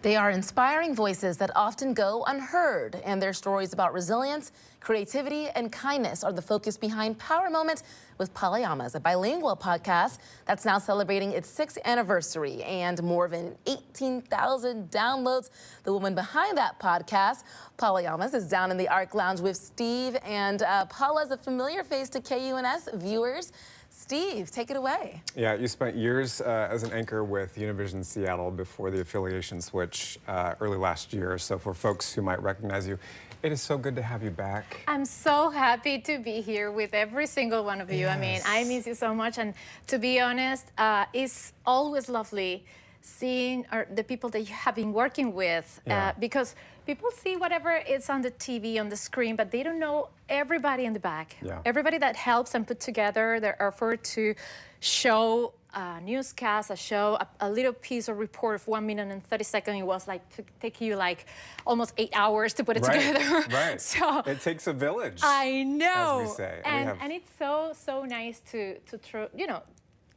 They are inspiring voices that often go unheard, and their stories about resilience, creativity, and kindness are the focus behind Power Moment with Paula Lamas, a bilingual podcast that's now celebrating its 6th anniversary and more than 18,000 downloads. The woman behind that podcast, Paula Lamas, is down in the Arc Lounge with Steve, and Paula's a familiar face to KUNS viewers. Steve, take it away. Yeah, you spent years as an anchor with Univision Seattle before the affiliation switch early last year. So for folks who might recognize you, it is so good to have you back. I'm so happy to be here with every single one of you. Yes. I mean, I miss you so much. And to be honest, it's always lovely seeing the people that you have been working with, because people see whatever is on the TV, on the screen, but they don't know everybody in the back. Yeah. Everybody that helps and put together their effort to show a newscast, a little piece of report of 1 minute and 30 seconds. It was like to take you like almost 8 hours to put it together. Right. So it takes a village. I know. As we say. And it's so nice to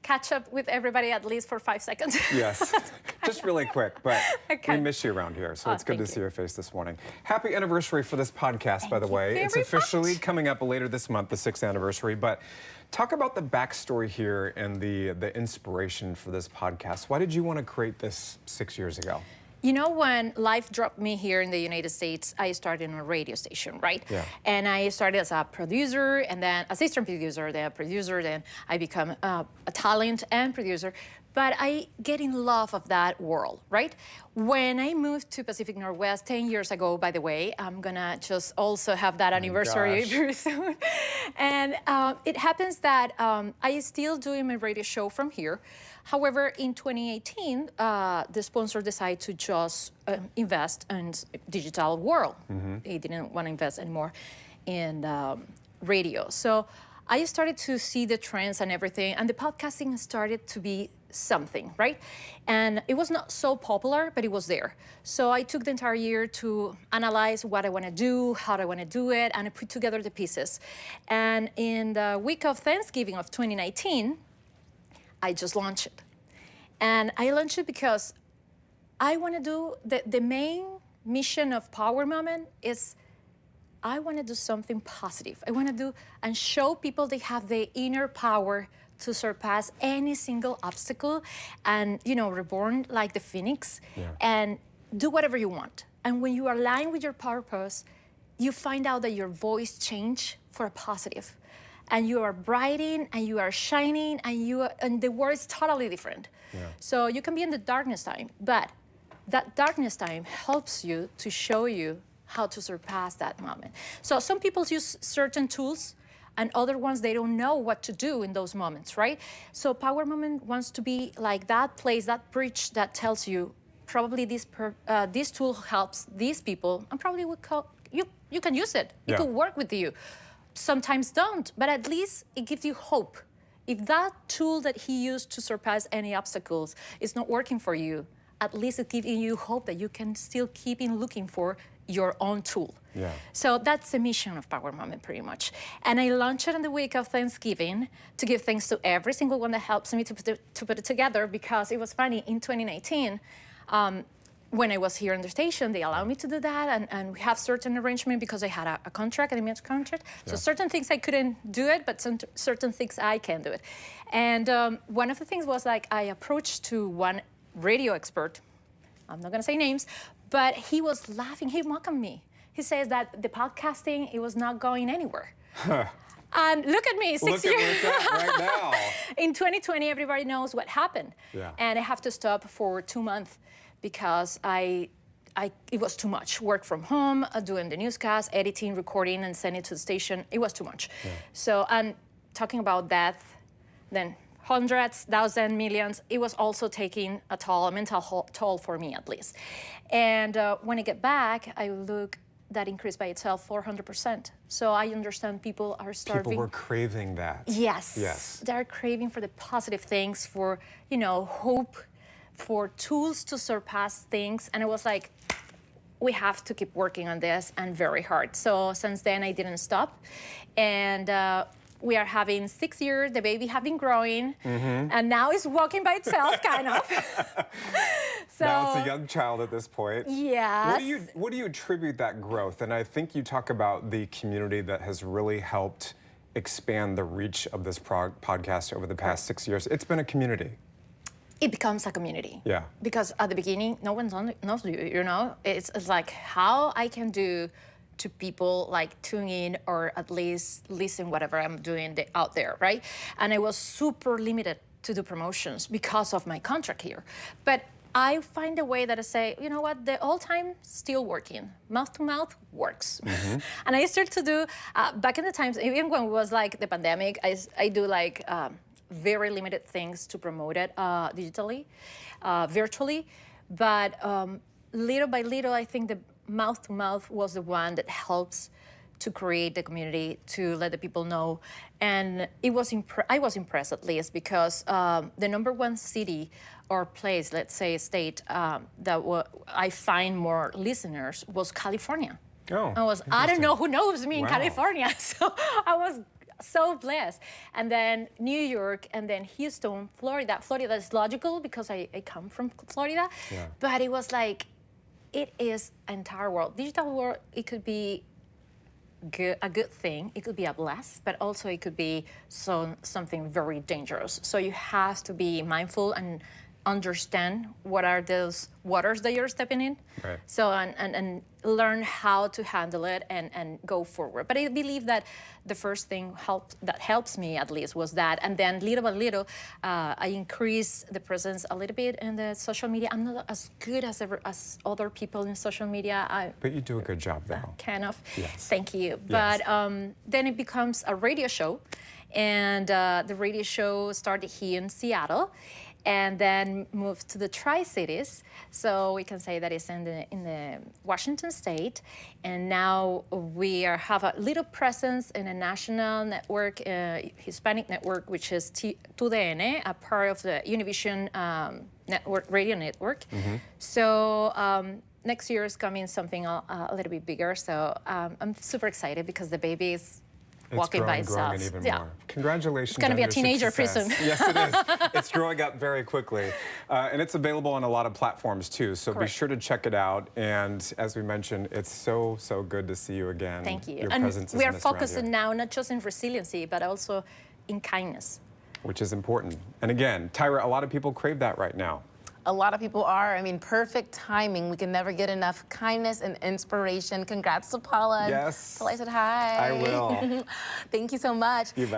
catch up with everybody at least for 5 seconds. Yes, just really quick, but we miss you around here, so it's good to see your face this morning. Happy anniversary for this podcast, by the way. It's officially coming up later this month, the 6th anniversary, but talk about the backstory here and the inspiration for this podcast. Why did you want to create this 6 years ago? You know, when life dropped me here in the United States, I started on a radio station, right? Yeah. And I started as a producer, and then assistant producer, then a producer, then I become a talent and producer. But I get in love of that world, right? When I moved to Pacific Northwest 10 years ago, by the way, I'm gonna just also have that anniversary very soon. And it happens that I still doing my radio show from here. However, in 2018, the sponsor decided to just invest in digital world. They didn't want to invest anymore in radio. So I started to see the trends and everything, and the podcasting started to be something, right? And it was not so popular, but it was there. So I took the entire year to analyze what I want to do, how I want to do it, and I put together the pieces. And in the week of Thanksgiving of 2019, I just launched it. And I launched it because I want to do, the main mission of Power Moment is I want to do something positive. I want to do and show people they have the inner power to surpass any single obstacle and, reborn like the phoenix and do whatever you want. And when you are aligned with your purpose, you find out that your voice changes for a positive. And you are brightening, and you are shining, and the world is totally different. Yeah. So you can be in the darkness time, but that darkness time helps you to show you how to surpass that moment. So some people use certain tools, and other ones, they don't know what to do in those moments, right? So Power Moment wants to be like that place, that bridge that tells you, probably this tool helps these people, and probably you can use it. It could work with you. Sometimes don't, but at least it gives you hope. If that tool that he used to surpass any obstacles is not working for you, at least it's giving you hope that you can still keep in looking for your own tool. Yeah. So that's the mission of Power Moment, pretty much. And I launched it on the week of Thanksgiving to give thanks to every single one that helps me to put it together, because it was funny, in 2019, when I was here on the station, they allowed me to do that, and we have certain arrangement because I had a contract, an image contract. So certain things I couldn't do it, but certain things I can do it. And one of the things was like I approached to one radio expert, I'm not gonna say names, but he was laughing, he mocked me. He says that the podcasting, it was not going anywhere. And look at me, 6 years. Look at right now. In 2020, everybody knows what happened. Yeah. And I have to stop for 2 months because it was too much. Work from home, doing the newscast, editing, recording, and sending it to the station. It was too much. Yeah. So, and talking about death, then hundreds, thousands, millions, it was also taking a toll, a mental toll for me at least. And when I get back, I look, that increased by itself 400%. So I understand people are starving. People were craving that. Yes. Yes. They're craving for the positive things, for, hope, for tools to surpass things. And I was like, we have to keep working on this, and very hard. So since then, I didn't stop. And we are having 6 years, the baby have been growing, and now it's walking by itself, kind of. So now it's a young child at this point. Yes. What do you attribute that growth? And I think you talk about the community that has really helped expand the reach of this podcast over the past 6 years. It's been a community. It becomes a community. Yeah. Because at the beginning, no one knows you, you know? It's like how I can do to people like tune in or at least listen whatever I'm doing out there, right? And I was super limited to do promotions because of my contract here. But I find a way that I say, you know what, the old time still working. Mouth to mouth works. Mm-hmm. And I started to do, back in the times, even when it was like the pandemic, I do like very limited things to promote it digitally, virtually. But little by little, I think the mouth to mouth was the one that helps to create the community, to let the people know. And it was I was impressed at least because the #1 city or place, let's say state, that I find more listeners was California. Oh, I don't know who knows me in California. So I was so blessed. And then New York, and then Houston, Florida. Florida is logical because I come from Florida. Yeah. But it was like, it is an entire world. Digital world, it could be a good thing. It could be a bless, but also it could be something very dangerous. So you have to be mindful and understand what are those waters that you're stepping in. Right. So and learn how to handle it and go forward. But I believe that the first thing that helps me at least was that, and then little by little, I increase the presence a little bit in the social media. I'm not as good as other people in social media. But you do a good job though. Kind of. Yes. Thank you. Yes. But then it becomes a radio show, and the radio show started here in Seattle, and then moved to the Tri-Cities. So we can say that it's in the Washington state. And now we have a little presence in a national network, Hispanic network, which is TUDN, a part of the Univision network, radio network. Mm-hmm. So next year is coming something a little bit bigger. So I'm super excited because the baby is walking by itself. It's growing even more. Congratulations. It's going to be a teenager pretty soon. Yes, it is. It's growing up very quickly. And it's available on a lot of platforms, too. So be sure to check it out. And as we mentioned, it's so good to see you again. Thank you. Your and presence is we are focusing now not just in resiliency, but also in kindness. Which is important. And again, Tyra, a lot of people crave that right now. A lot of people are. I mean, perfect timing. We can never get enough kindness and inspiration. Congrats to Paula. Yes. Paula said hi. I will. Thank you so much. You bet.